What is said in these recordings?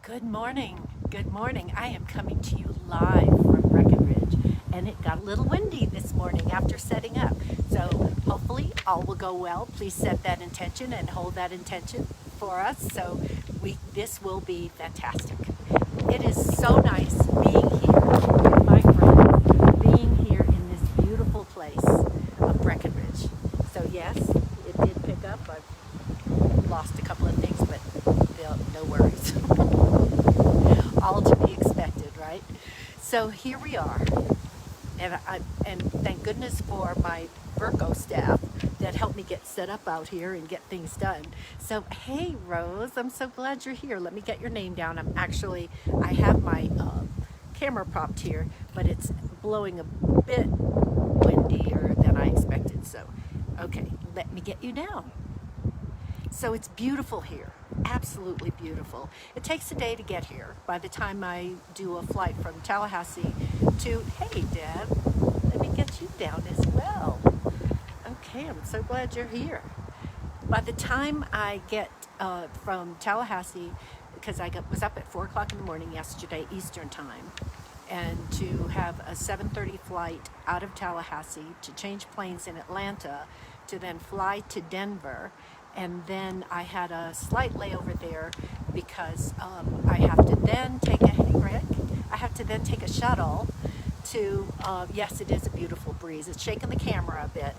Good morning. Good morning. I am coming to you live from Breckenridge, and it got a little windy this morning after setting up. So hopefully all will go well. Please set that intention and hold that intention for us. So this will be fantastic. It is so nice being here with my friend, being here in this beautiful place of Breckenridge. So yes, it did pick up. I've lost a couple of things, but no worries. All to be expected, right? So here we are, and thank goodness for my Virgo staff that helped me get set up out here and get things done. So hey Rose, I'm so glad you're here. Let me get your name down. I have my camera propped here, but it's blowing a bit windier than I expected. So okay, let me get you down. So it's beautiful here, absolutely beautiful. It takes a day to get here. By the time I do a flight from Tallahassee to, hey Deb, let me get you down as well. Okay, I'm so glad you're here. By the time I get from Tallahassee, because was up at 4 o'clock in the morning yesterday, Eastern time, and to have a 7:30 flight out of Tallahassee to change planes in Atlanta, to then fly to Denver, and then I had a slight layover there because I have to then take a shuttle to, yes, it is a beautiful breeze. It's shaking the camera a bit.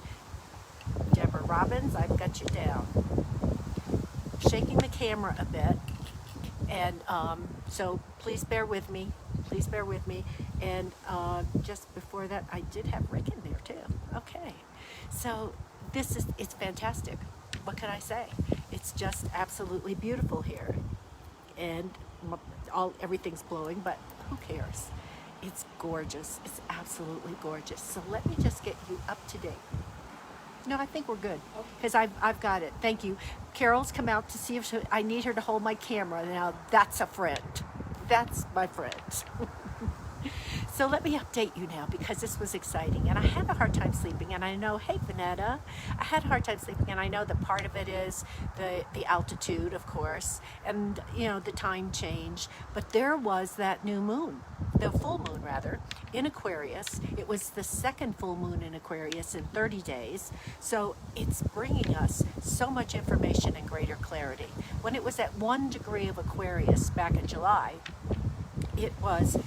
Deborah Robbins, I've got you down. Shaking the camera a bit. And so please bear with me. Please bear with me. And just before that, I did have Rick in there too. Okay. So it's fantastic. What can I say? It's just absolutely beautiful here. And everything's blowing, but who cares? It's gorgeous. It's absolutely gorgeous. So let me just get you up to date. No, I think we're good because I've got it. Thank you. Carol's come out to see if I need her to hold my camera. Now that's a friend. That's my friend. So let me update you now because this was exciting and I had a hard time sleeping, and I know, hey Vanetta, I had a hard time sleeping, and I know that part of it is the altitude, of course, and the time change, but there was that new moon, the full moon rather, in Aquarius. It was the second full moon in Aquarius in 30 days, so it's bringing us so much information and greater clarity. When it was at 1 degree of Aquarius back in July, it was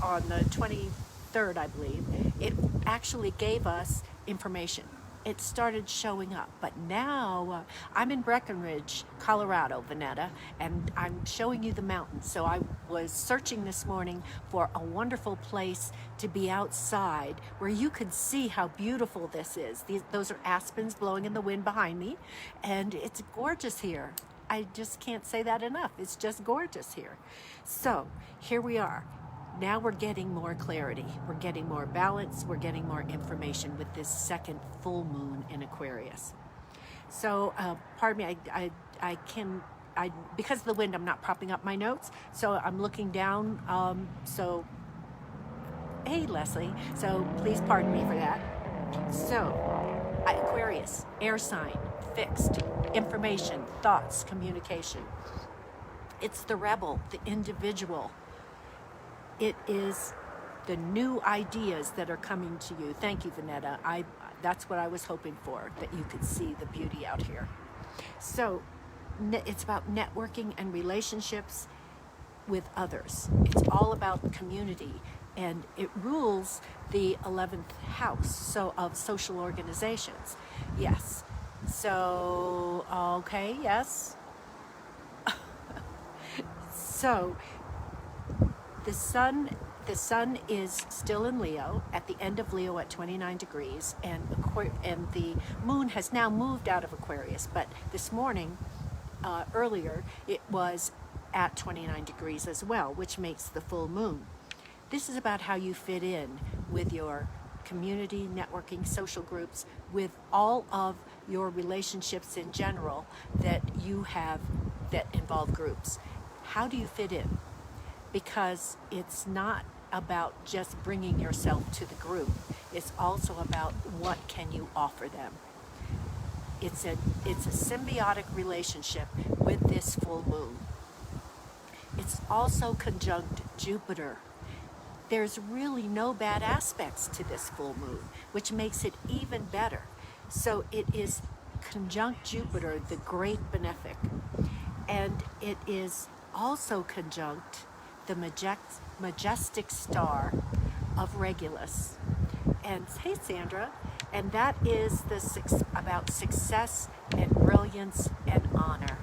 on the 23rd, I believe, it actually gave us information. It started showing up. But now I'm in Breckenridge, Colorado, Vanetta, and I'm showing you the mountains. So I was searching this morning for a wonderful place to be outside where you could see how beautiful this is. Those are aspens blowing in the wind behind me, and it's gorgeous here. I just can't say that enough. It's just gorgeous here. So here we are. Now we're getting more clarity. We're getting more balance. We're getting more information with this second full moon in Aquarius. So pardon me, I because of the wind, I'm not propping up my notes. So I'm looking down. Hey Leslie. So please pardon me for that. So Aquarius, air sign, fixed, information, thoughts, communication. It's the rebel, the individual. It is the new ideas that are coming to you. Thank you, Vanetta. That's what I was hoping for, that you could see the beauty out here. So it's about networking and relationships with others. It's all about community, and it rules the 11th house of social organizations. Yes. So, okay, yes. So the sun is still in Leo, at the end of Leo at 29 degrees, and the moon has now moved out of Aquarius, but this morning, earlier, it was at 29 degrees as well, which makes the full moon. This is about how you fit in with your community, networking, social groups, with all of your relationships in general that you have that involve groups. How do you fit in? Because it's not about just bringing yourself to the group. It's also about what can you offer them. It's a symbiotic relationship with this full moon. it's also conjunct Jupiter. There's really no bad aspects to this full moon, which makes it even better. So it is conjunct Jupiter, the great benefic, and it is also conjunct the majestic star of Regulus. And hey, Sandra, and that is about success and brilliance and honor.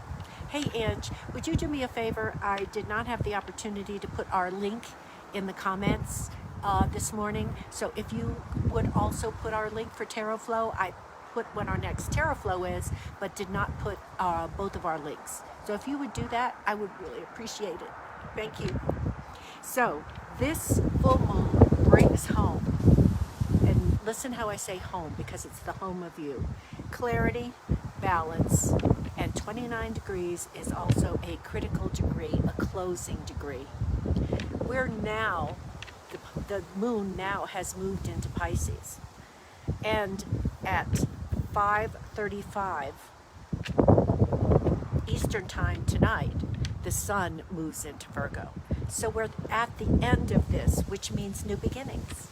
Hey, Ange, would you do me a favor? I did not have the opportunity to put our link in the comments this morning. So if you would also put our link for Tarot Flow, I put when our next Tarot Flow is, but did not put both of our links. So if you would do that, I would really appreciate it. Thank you. So this full moon brings home, and listen how I say home, because it's the home of you, clarity, balance, and 29 degrees is also a critical degree, a closing degree. We're now, the moon now has moved into Pisces, and at 5:35 Eastern time tonight, the sun moves into Virgo. So we're at the end of this, which means new beginnings,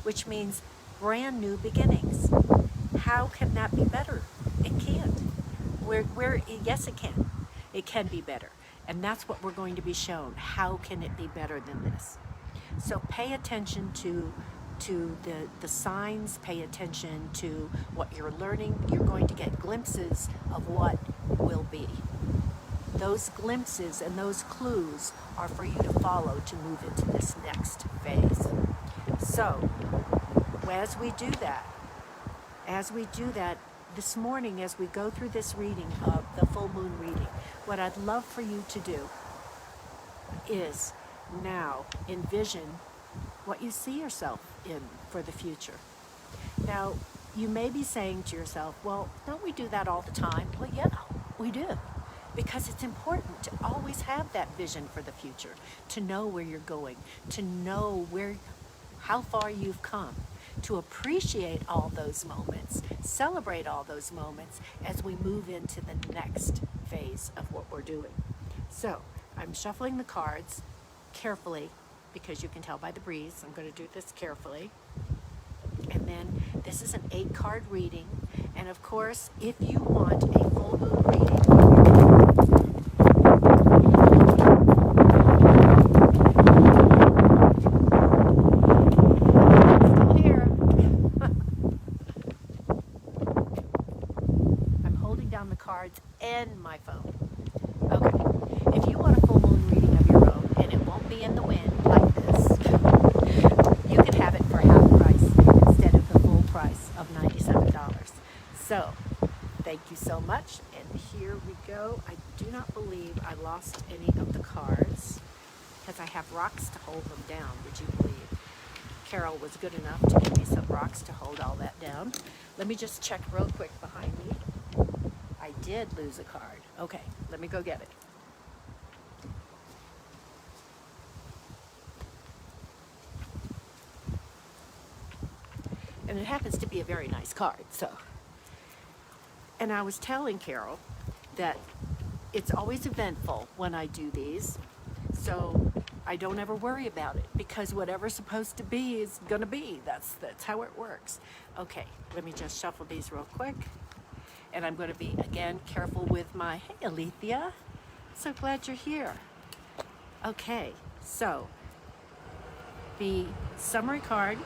which means brand new beginnings. How can that be better? It can't. Yes, it can. It can be better. And that's what we're going to be shown. How can it be better than this? So pay attention to the signs, pay attention to what you're learning. You're going to get glimpses of what will be. Those glimpses and those clues are for you to follow to move into this next phase. So, as we do that, this morning, as we go through this reading of the full moon reading, what I'd love for you to do is now envision what you see yourself in for the future. Now, you may be saying to yourself, well, don't we do that all the time? Well, yeah, we do. Because it's important to always have that vision for the future, to know where you're going, to know how far you've come, to appreciate all those moments, celebrate all those moments as we move into the next phase of what we're doing. So I'm shuffling the cards carefully, because you can tell by the breeze. I'm going to do this carefully. And then this is an 8-card reading. And of course, if you want a full moon reading, still here. I'm holding down the cards and my phone. Okay. If you want a full moon reading of your own, and it won't be in the wind like this, you can have it for half price instead of the full price of $97. So, thank you so much, and here we go. I do not believe I lost any of the cards, because I have rocks to hold them down, would you believe? Carol was good enough to give me some rocks to hold all that down. Let me just check real quick behind me. I did lose a card. Okay, let me go get it. And it happens to be a very nice card, so. And I was telling Carol that it's always eventful when I do these, so I don't ever worry about it, because whatever's supposed to be is gonna be. That's how it works. Okay, let me just shuffle these real quick. And I'm gonna be, again, careful with my, hey Alethea, so glad you're here. Okay, so the summary card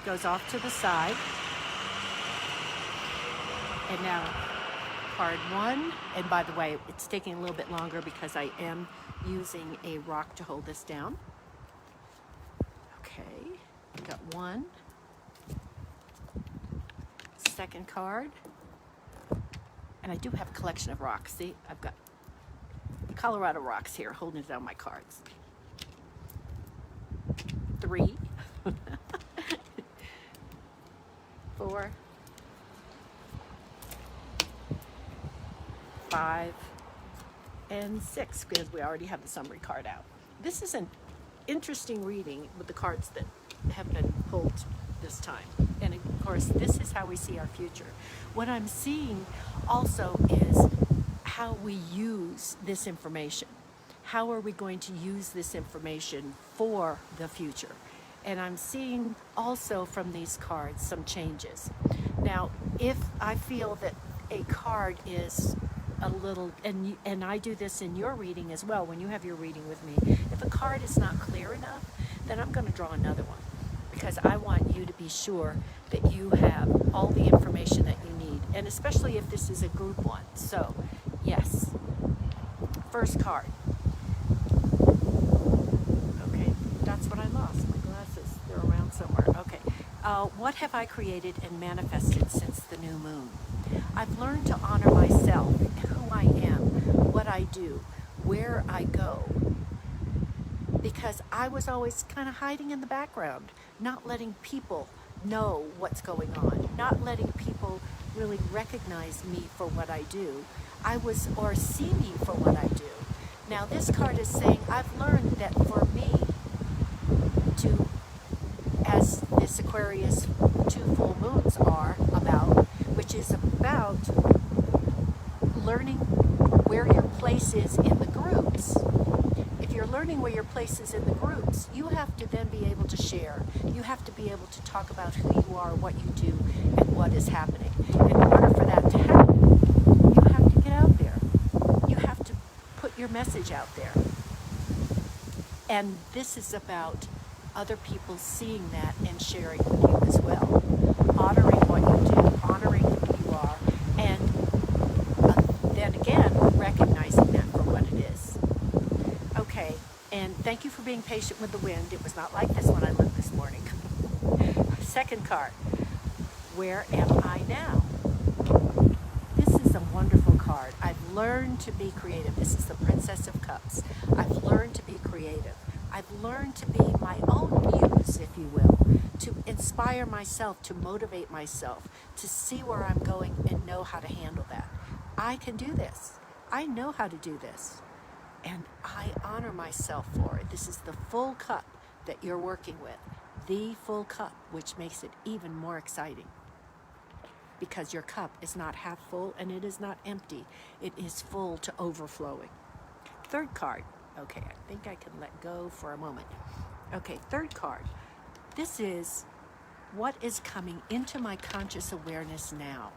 goes off to the side. And now card 1, and by the way, it's taking a little bit longer because I am using a rock to hold this down. Okay, got 1. Second card. And I do have a collection of rocks. See, I've got Colorado rocks here holding down my cards. 3. 4, 5, and 6, because we already have the summary card out. This is an interesting reading with the cards that have been pulled this time. And of course, this is how we see our future. What I'm seeing also is how we use this information, how are we going to use this information for the future? And I'm seeing also from these cards some changes. Now, if I feel that a card is a little, and I do this in your reading as well, when you have your reading with me, if a card is not clear enough, then I'm going to draw another one, because I want you to be sure that you have all the information that you need, and especially if this is a group one. So, yes. First card. Okay, that's what I lost. My glasses, they're around somewhere. Okay. What have I created and manifested since the new moon? I've learned to honor myself, who I am, what I do, where I go, because I was always kind of hiding in the background, not letting people know what's going on, not letting people really recognize me for what I do, or see me for what I do. Now this card is saying I've learned that for me to, as this Aquarius 2 full moons are about, which is about learning where your place is in the groups. If you're learning where your place is in the groups, you have to then be able to share. You have to be able to talk about who you are, what you do, and what is happening. In order for that to happen, you have to get out there. You have to put your message out there. And this is about other people seeing that and sharing with you as well. Honoring what you do, honoring who you are, and then again, recognizing that for what it is. Okay, and thank you for being patient with the wind. It was not like this when I looked this morning. Second card, where am I now? This is a wonderful card. I've learned to be creative. This is the Princess of Cups. I've learned to be creative. I've learned to be my own muse, if you will, to inspire myself, to motivate myself, to see where I'm going and know how to handle that. I can do this. I know how to do this. And I honor myself for it. This is the full cup that you're working with. The full cup, which makes it even more exciting. Because your cup is not half full and it is not empty. It is full to overflowing. Third card. Okay, I think I can let go for a moment. Okay, third card. This is what is coming into my conscious awareness now.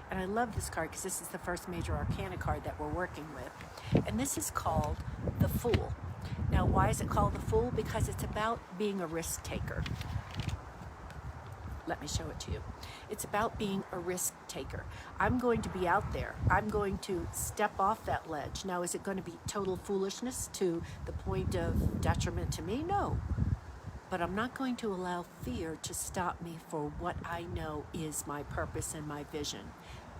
And I love this card because this is the first major arcana card that we're working with. And this is called the Fool. Now, why is it called the Fool? Because it's about being a risk taker. Let me show it to you. It's about being a risk taker. I'm going to be out there. I'm going to step off that ledge. Now, is it going to be total foolishness to the point of detriment to me? No. But I'm not going to allow fear to stop me for what I know is my purpose and my vision.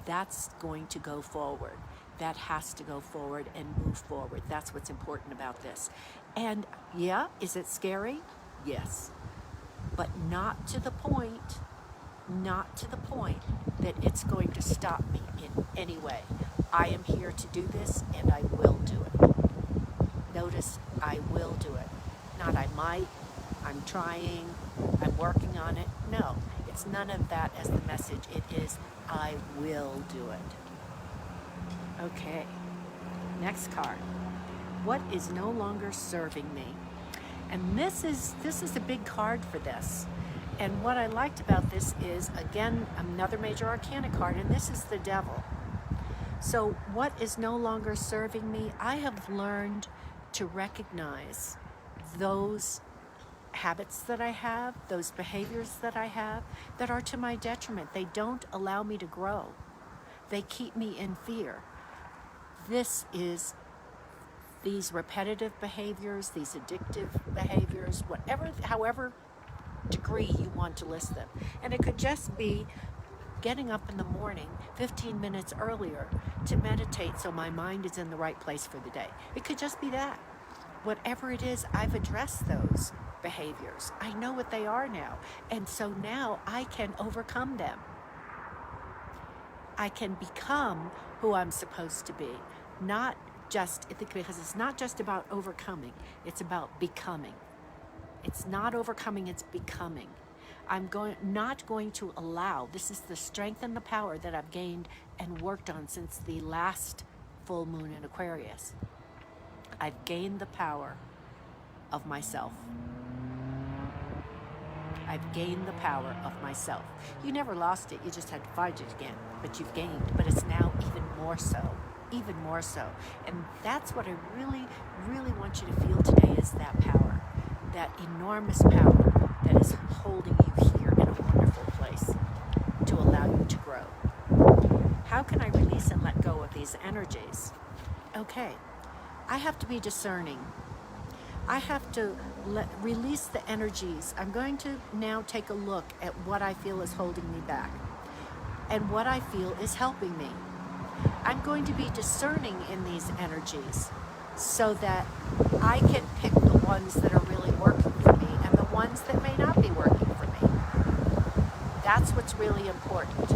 That's going to go forward. That has to go forward and move forward. That's what's important about this. And yeah, is it scary? Yes. But not to the point that it's going to stop me in any way. I am here to do this, and I will do it. Notice, I will do it. Not I might, I'm trying, I'm working on it. No, it's none of that as the message. It is, I will do it. Okay, next card. What is no longer serving me? And this is a big card for this. And what I liked about this is, again, another major arcana card, and this is the Devil. So what is no longer serving me? I have learned to recognize those habits that I have, those behaviors that I have, that are to my detriment. They don't allow me to grow. They keep me in fear. This is these repetitive behaviors, these addictive behaviors, however degree you want to list them. And it could just be getting up in the morning 15 minutes earlier to meditate so my mind is in the right place for the day. It could just be that. Whatever it is, I've addressed those behaviors. I know what they are now. And so now I can overcome them. I can become who I'm supposed to be. Because it's not just about overcoming, it's about becoming. It's not overcoming, it's becoming. I'm not going to allow, this is the strength and the power that I've gained and worked on since the last full moon in Aquarius. I've gained the power of myself. I've gained the power of myself. You never lost it, you just had to find it again, but you've gained, but it's now even more so. Even more so. And that's what I really, really want you to feel today, is that power, that enormous power that is holding you here in a wonderful place to allow you to grow. How can I release and let go of these energies? Okay, I have to be discerning. I have to release the energies. I'm going to now take a look at what I feel is holding me back and what I feel is helping me. I'm going to be discerning in these energies so that I can pick the ones that are really working for me and the ones that may not be working for me. That's what's really important.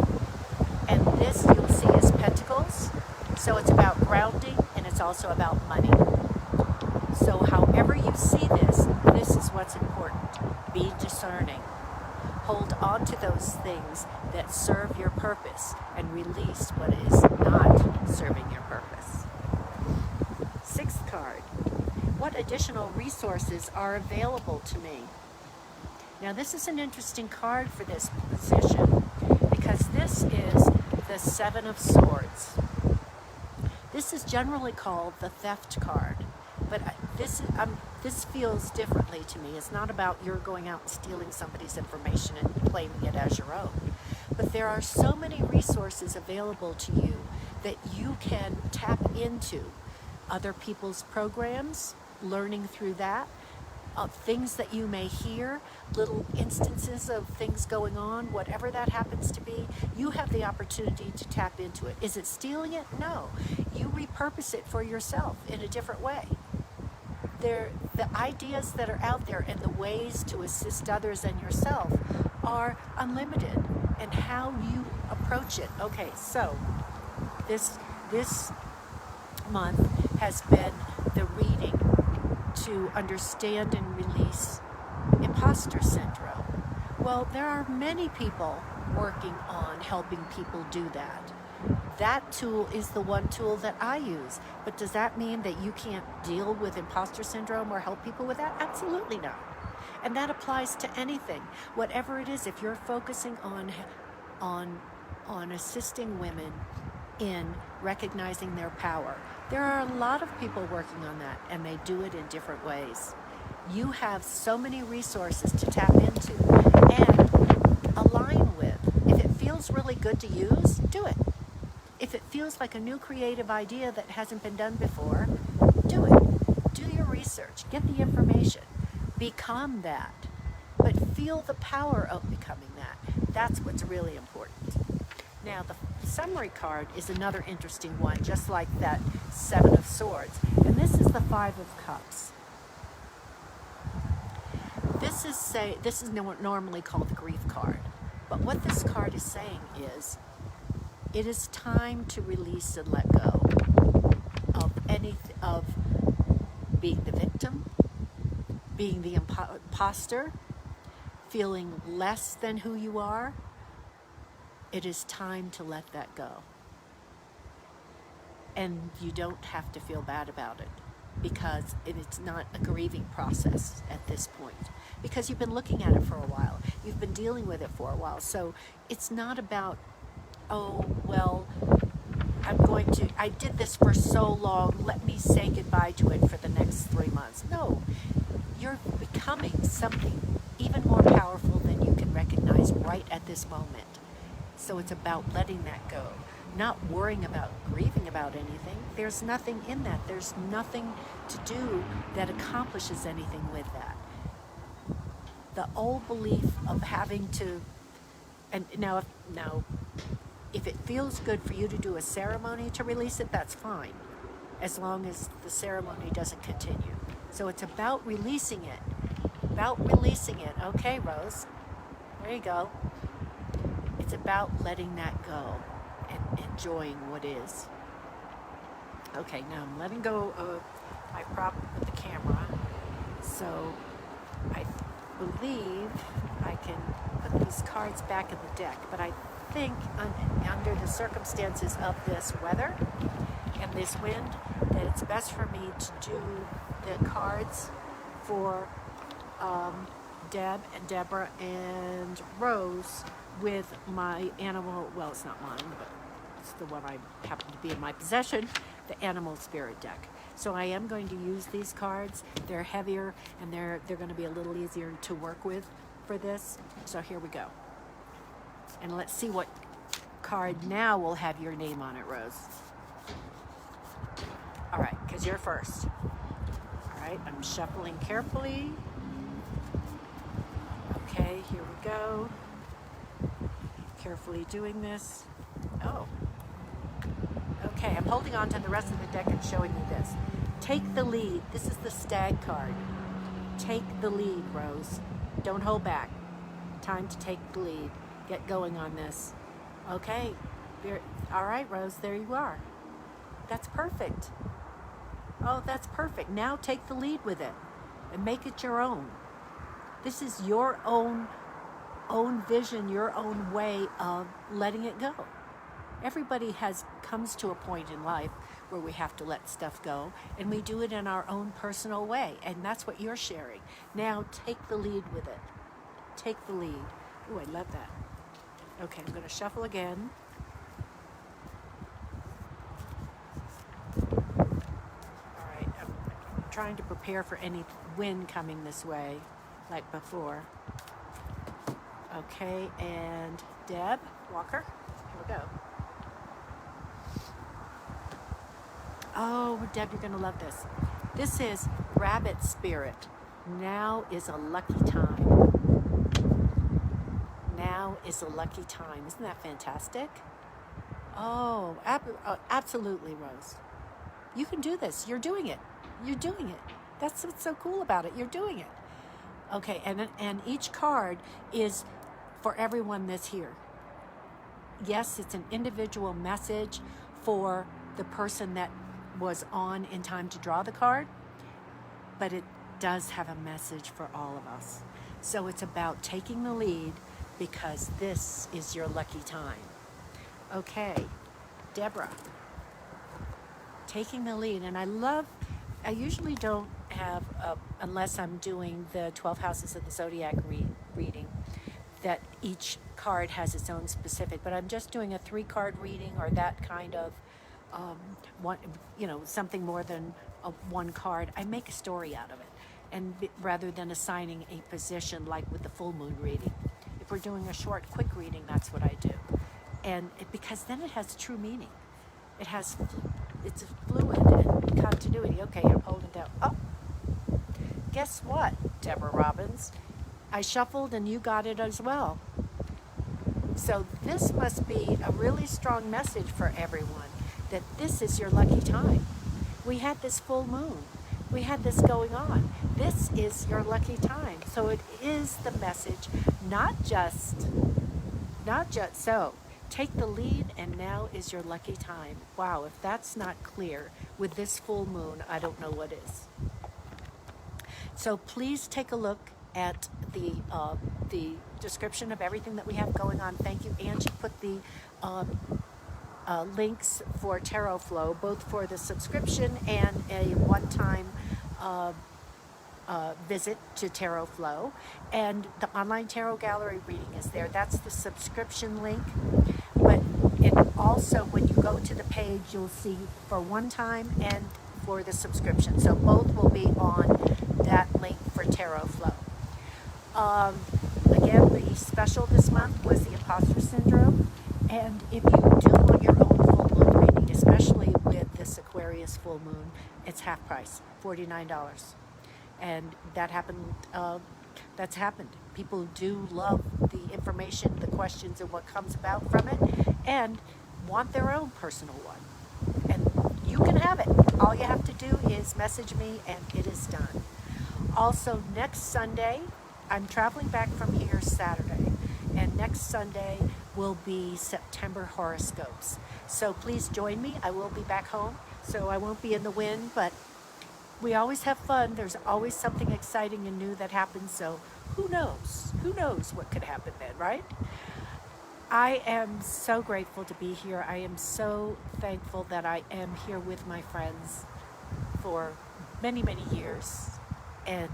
And this, you'll see, is Pentacles. So it's about grounding, and it's also about money. So however you see this, this is what's important. Be discerning. Hold on to those things that serve your purpose and release what is not serving your purpose. Sixth card. What additional resources are available to me? Now this is an interesting card for this position because this is the Seven of Swords. This is generally called the Theft card. But this feels differently to me. It's not about you're going out and stealing somebody's information and claiming it as your own. But there are so many resources available to you that you can tap into. Other people's programs, learning through that, things that you may hear, little instances of things going on, whatever that happens to be, you have the opportunity to tap into it. Is it stealing it? No. You repurpose it for yourself in a different way. The ideas that are out there and the ways to assist others and yourself are unlimited, and how you approach it. Okay, so this month has been the reading to understand and release imposter syndrome. Well, there are many people working on helping people do that. That tool is the one tool that I use. But does that mean that you can't deal with imposter syndrome or help people with that? Absolutely not. And that applies to anything. Whatever it is, if you're focusing on assisting women in recognizing their power, there are a lot of people working on that, and they do it in different ways. You have so many resources to tap into and align with. If it feels really good to use, do it. If it feels like a new creative idea that hasn't been done before, do it. Do your research. Get the information. Become that. But feel the power of becoming that. That's what's really important. Now, the summary card is another interesting one, just like that Seven of Swords. And this is the Five of Cups. This is normally called the grief card. But what this card is saying is, it is time to release and let go of being the victim, being the imposter, feeling less than who you are. It is time to let that go. And you don't have to feel bad about it, because it's not a grieving process at this point, because you've been looking at it for a while. You've been dealing with it for a while. So it's not about, oh, well, I did this for so long, let me say goodbye to it for the next 3 months. No, you're becoming something even more powerful than you can recognize right at this moment. So it's about letting that go, not worrying about grieving about anything. There's nothing in that. There's nothing to do that accomplishes anything with that. The old belief of having to, and now if it feels good for you to do a ceremony to release it, that's fine, as long as the ceremony doesn't continue. So it's about releasing it. Okay, Rose, there you go. It's about letting that go and enjoying what is. Okay, now I'm letting go of my prop with the camera. So I believe I can put these cards back in the deck, but I think under the circumstances of this weather and this wind that it's best for me to do the cards for Deb and Deborah and Rose with my animal, well, it's not mine, but it's the one I happen to be in my possession, the animal spirit deck. So I am going to use these cards. They're heavier and they're going to be a little easier to work with for this. So here we go. And let's see what card now will have your name on it, Rose. All right, because you're first. All right, I'm shuffling carefully. Okay, here we go. Carefully doing this. Oh. Okay, I'm holding on to the rest of the deck and showing you this. Take the lead. This is the stag card. Take the lead, Rose. Don't hold back. Time to take the lead. Get going on this. Okay. All right, Rose, there you are. That's perfect. Oh, that's perfect. Now take the lead with it and make it your own. This is your own vision, your own way of letting it go. Everybody comes to a point in life where we have to let stuff go, and we do it in our own personal way, and that's what you're sharing. Now take the lead with it. Take the lead. Oh, I love that. Okay, I'm going to shuffle again. All right, I'm trying to prepare for any wind coming this way, like before. Okay, and Deb Walker, here we go. Oh, Deb, you're going to love this. This is Rabbit Spirit. Now is a lucky time. Now is a lucky time. Isn't that fantastic? Oh, absolutely, Rose. You can do this. You're doing it. You're doing it. That's what's so cool about it. You're doing it. Okay, and each card is for everyone that's here. Yes, it's an individual message for the person that was on in time to draw the card, but it does have a message for all of us. So it's about taking the lead because this is your lucky time. Okay, Deborah, taking the lead. And I usually don't have, unless I'm doing the 12 houses of the Zodiac reading, that each card has its own specific, but I'm just doing a 3-card reading or that kind of one, something more than one card. I make a story out of it, and rather than assigning a position like with the full moon reading. If we're doing a short, quick reading, that's what I do, and because then it has true meaning. It's fluid and continuity. Okay, I'm holding down. Oh, guess what, Deborah Robbins? I shuffled and you got it as well. So this must be a really strong message for everyone, that this is your lucky time. We had this full moon. We had this going on. This is your lucky time. So it is the message, not just so. Take the lead, and now is your lucky time. Wow, if that's not clear with this full moon, I don't know what is. So please take a look at the description of everything that we have going on. Thank you, Angie. Put the links for Tarot Flow, both for the subscription and a one-time visit to Tarot Flow. And the online tarot gallery reading is there. That's the subscription link. But it also, when you go to the page, you'll see for one time and for the subscription. So both will be on that link for Tarot Flow. Again, the special this month was the Imposter Syndrome. And if you do want your own full moon reading, especially with this Aquarius full moon, it's half price, $49. And that happened, that's happened. People do love the information, the questions, and what comes about from it, and want their own personal one. And you can have it. All you have to do is message me, and it is done. Also, next Sunday, I'm traveling back from here Saturday, and next Sunday will be September horoscopes. So please join me. I will be back home, so I won't be in the wind, but we always have fun. There's always something exciting and new that happens, so who knows? Who knows what could happen then, right? I am so grateful to be here. I am so thankful that I am here with my friends for many, many years. And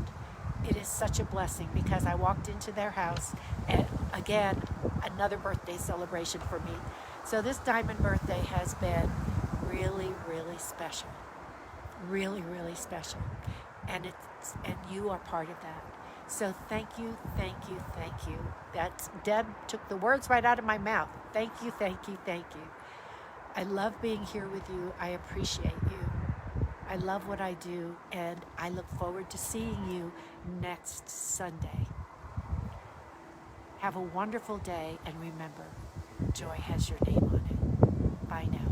it is such a blessing because I walked into their house and again, another birthday celebration for me. So this diamond birthday has been really, really special. Really, really special. And you are part of that. So thank you, thank you, thank you. That's Deb took the words right out of my mouth. Thank you, thank you, thank you. I love being here with you. I appreciate you. I love what I do, and I look forward to seeing you next Sunday. Have a wonderful day, and remember, joy has your name on it. Bye now.